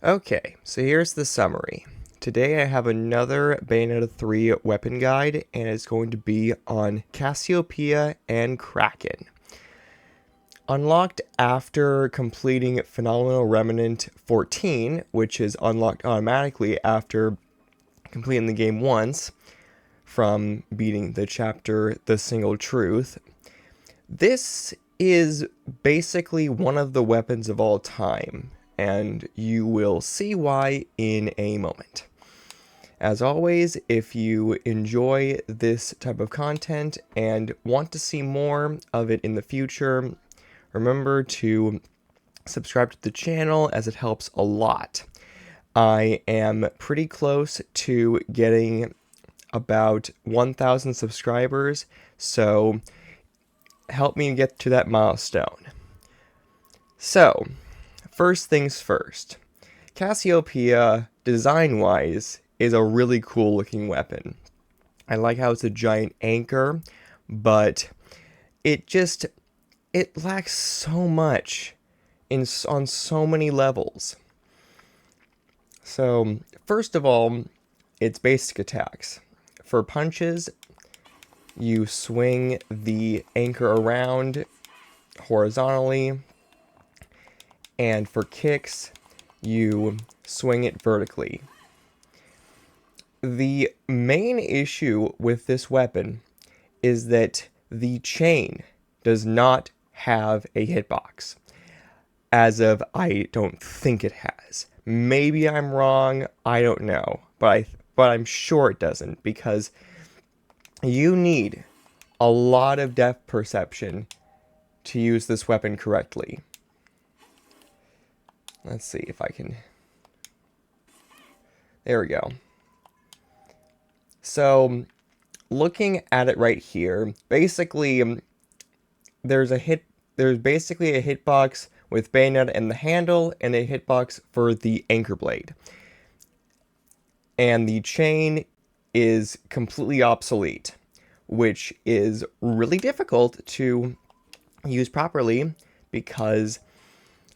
Okay, so here's the summary. Today I have another Bayonetta 3 weapon guide, and it's going to be on Cassiopeia and Kraken. Unlocked after completing Phenomenal Remnant 14, which is unlocked automatically after completing the game once from beating the chapter The Single Truth. This is basically one of the weapons of all time, and you will see why in a moment. As always, if you enjoy this type of content and want to see more of it in the future, remember to subscribe to the channel as it helps a lot. I am pretty close to getting about 1,000 subscribers, so help me get to that milestone. So, first things first. Cassiopeia, design-wise, is a really cool looking weapon. I like how it's a giant anchor, but it lacks so much on so many levels. So, first of all, its basic attacks. For punches, you swing the anchor around horizontally, and for kicks, you swing it vertically. The main issue with this weapon is that the chain does not have a hitbox. As of, I don't think it has. Maybe I'm wrong, I don't know, but I'm sure it doesn't, because you need a lot of depth perception to use this weapon correctly. Let's see if I can... There we go. So, looking at it right here, basically, there's basically a hitbox with Bayonetta and the handle, and a hitbox for the anchor blade. And the chain is completely obsolete, which is really difficult to use properly, because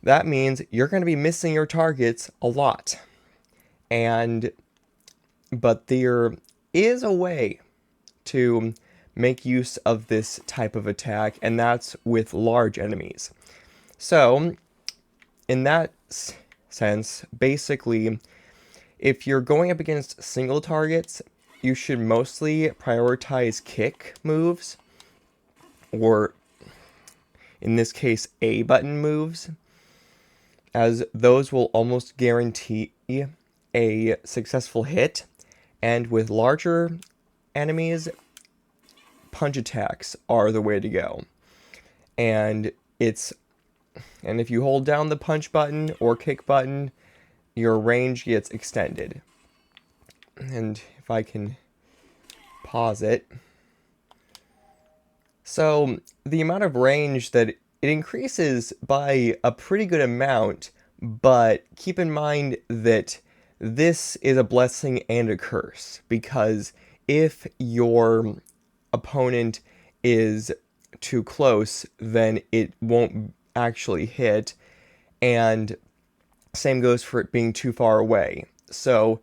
that means you're going to be missing your targets a lot. But there is a way to make use of this type of attack, and that's with large enemies. So, in that sense, basically, if you're going up against single targets, you should mostly prioritize kick moves, or in this case, A button moves, as those will almost guarantee a successful hit. And with larger enemies, punch attacks are the way to go. And if you hold down the punch button or kick button, your range gets extended. And if I can pause it. So the amount of range that it increases by a pretty good amount, but keep in mind that this is a blessing and a curse, because if your opponent is too close, then it won't actually hit, and same goes for it being too far away. So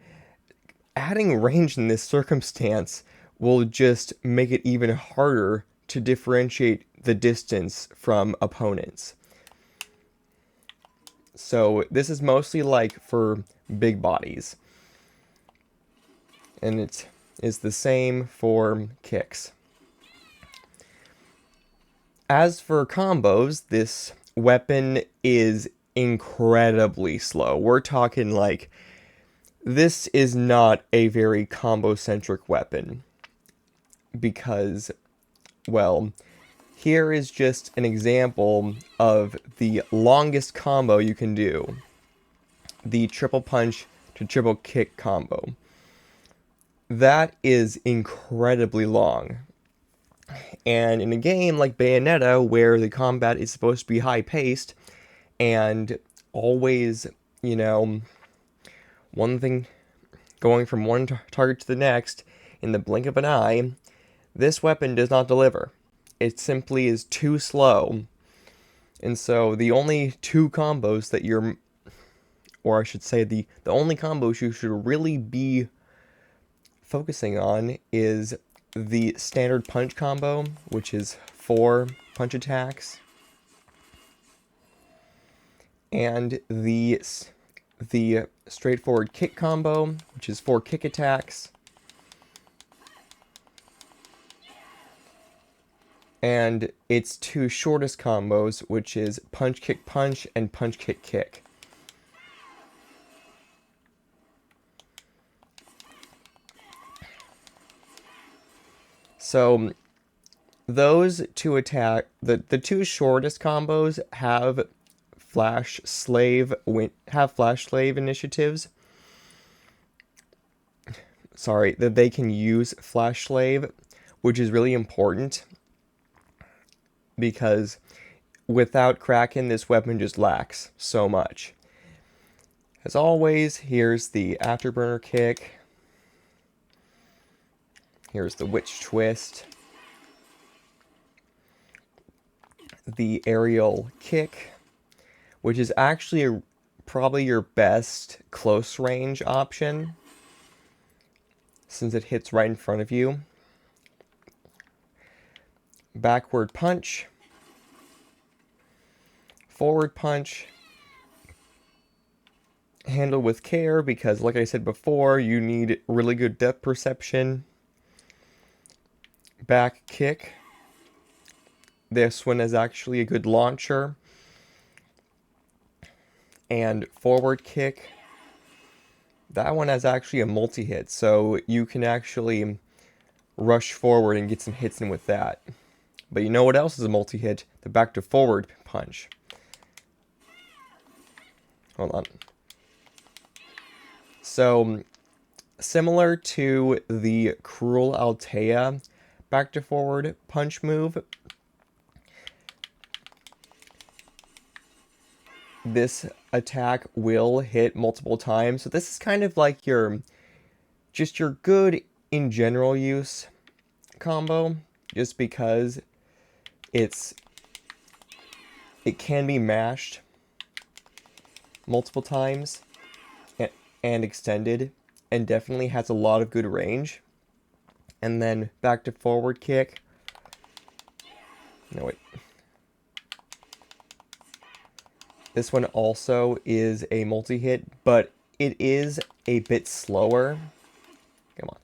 adding range in this circumstance will just make it even harder to differentiate the distance from opponents. So this is mostly like for big bodies, and it is the same for kicks. As for combos, this weapon is incredibly slow. We're talking like, this is not a very combo-centric weapon, because, well, here is just an example of the longest combo you can do. The triple punch to triple kick combo. That is incredibly long. And in a game like Bayonetta, where the combat is supposed to be high-paced, and always, one thing going from one target to the next in the blink of an eye, this weapon does not deliver. It simply is too slow. And so the only two combos that you're or I should say the only combos you should really be focusing on is the standard punch combo, which is 4 punch attacks, and the straightforward kick combo, which is 4 kick attacks, and its 2 shortest combos, which is punch kick punch and punch kick kick. So those 2 the 2 shortest combos have flash slave initiatives. Sorry, that they can use flash slave, which is really important because without Kraken, this weapon just lacks so much. As always, here's the afterburner kick. Here's the witch twist. The aerial kick, which is actually probably your best close range option since it hits right in front of you. Backward punch. Forward punch. Handle with care because, like I said before, you need really good depth perception. Back kick. This one is actually a good launcher. And forward kick. That one has actually a multi-hit, so you can actually rush forward and get some hits in with that. But you know what else is a multi-hit? The back to forward punch. Hold on. So, similar to the Cruel Altea back to forward punch move, this attack will hit multiple times. So this is kind of like your good in general use combo, just because it can be mashed multiple times and extended, and definitely has a lot of good range. And then back to forward kick. No, wait. This one also is a multi-hit, but it is a bit slower. Come on.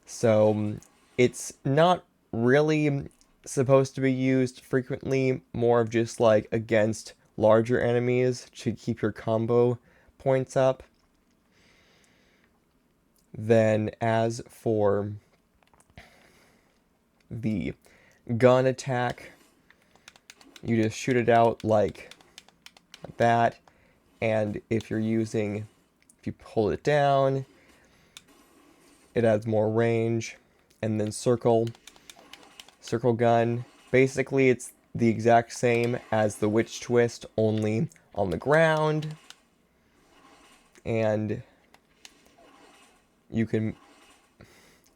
So it's not really supposed to be used frequently, more of just like against larger enemies to keep your combo points up. Then as for the gun attack, you just shoot it out like that, and if you hold it down, it adds more range. And then circle gun, basically it's the exact same as the witch twist, only on the ground, and you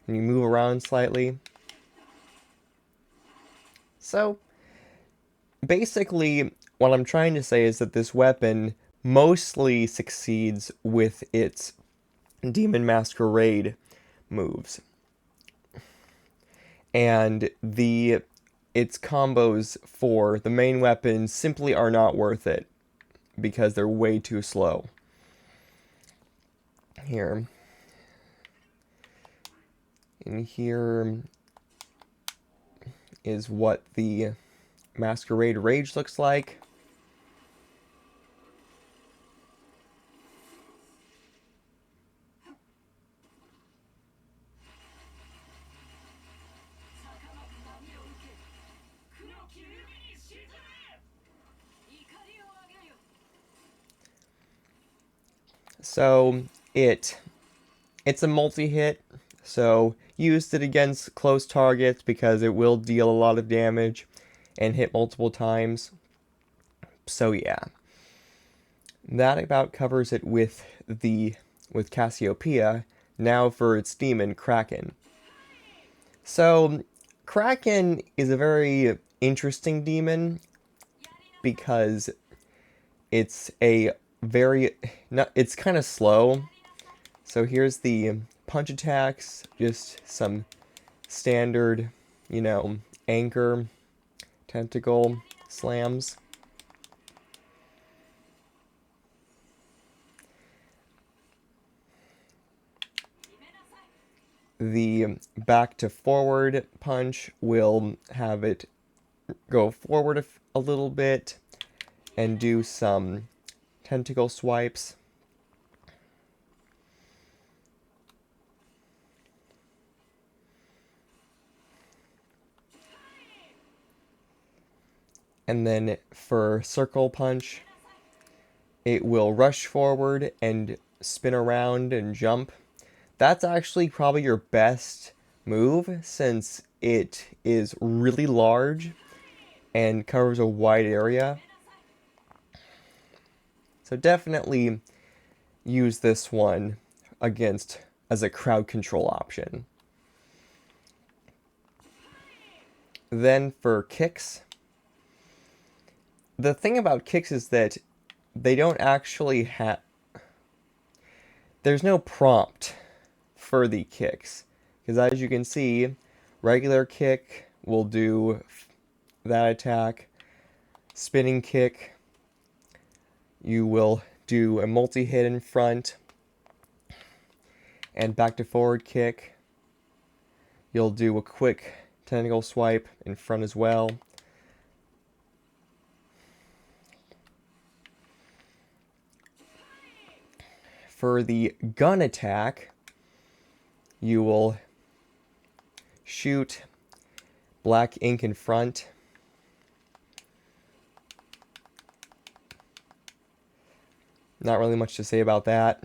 move around slightly. So basically what I'm trying to say is that this weapon mostly succeeds with its demon masquerade moves, and its combos for the main weapon simply are not worth it because they're way too slow. Here is what the Masquerade Rage looks like. So it's a multi-hit, so used it against close targets because it will deal a lot of damage and hit multiple times. So yeah, that about covers it with Cassiopeia. Now for its demon, Kraken. So Kraken is a very interesting demon because it's a very, it's kind of slow. So here's the punch attacks, just some standard, you know, anchor, tentacle slams. The back to forward punch will have it go forward a little bit and do some tentacle swipes. And then for circle punch, it will rush forward and spin around and jump. That's actually probably your best move since it is really large and covers a wide area. So definitely use this one against as a crowd control option. Then for kicks, the thing about kicks is that they don't actually have, there's no prompt for the kicks, because as you can see, regular kick will do that attack, spinning kick, you will do a multi-hit in front, and back to forward kick, you'll do a quick tentacle swipe in front as well. For the gun attack, you will shoot black ink in front, not really much to say about that.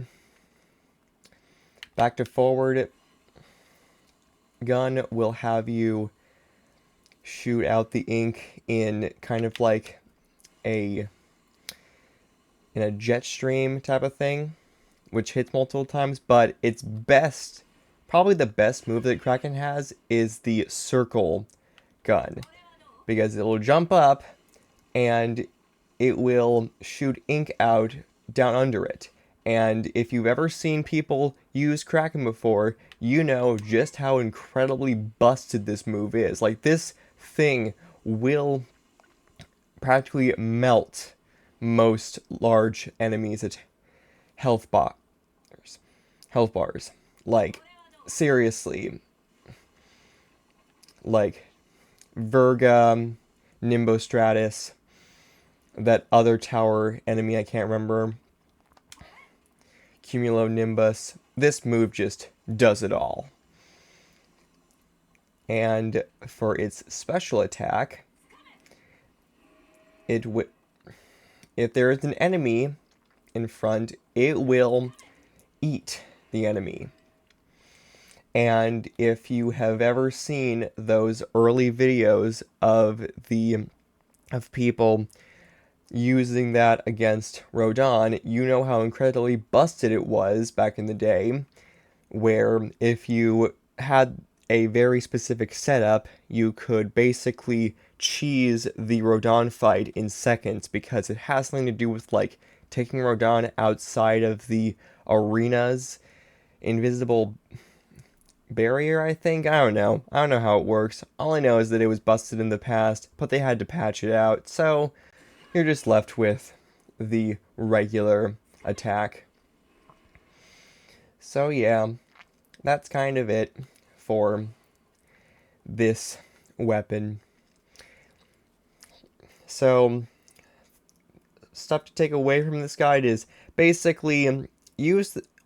Back to forward gun will have you shoot out the ink in kind of like in a jet stream type of thing, which hits multiple times, but its best, probably the best move that Kraken has is the circle gun, because it will jump up and it will shoot ink out down under it. And if you've ever seen people use Kraken before, you know just how incredibly busted this move is. Like, this thing will practically melt most large enemies at health bars. Like, seriously. Like, Virga, Nimbostratus, that other tower enemy I can't remember, Cumulonimbus. This move just does it all. And for its special attack, if there is an enemy in front, it will eat the enemy. And if you have ever seen those early videos of people using that against Rodin, you know how incredibly busted it was back in the day, where if you had a very specific setup, you could basically cheese the Rodin fight in seconds, because it has something to do with like taking Rodin outside of the arena's invisible barrier, I think. I don't know how it works. All I know is that it was busted in the past, but they had to patch it out, so you're just left with the regular attack. So yeah, that's kind of it for this weapon. So, stuff to take away from this guide is basically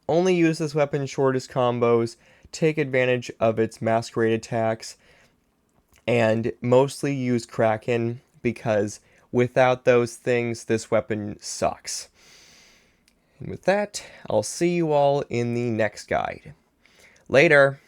only use this weapon shortest combos, take advantage of its masquerade attacks, and mostly use Kraken, because without those things, this weapon sucks. And with that, I'll see you all in the next guide. Later!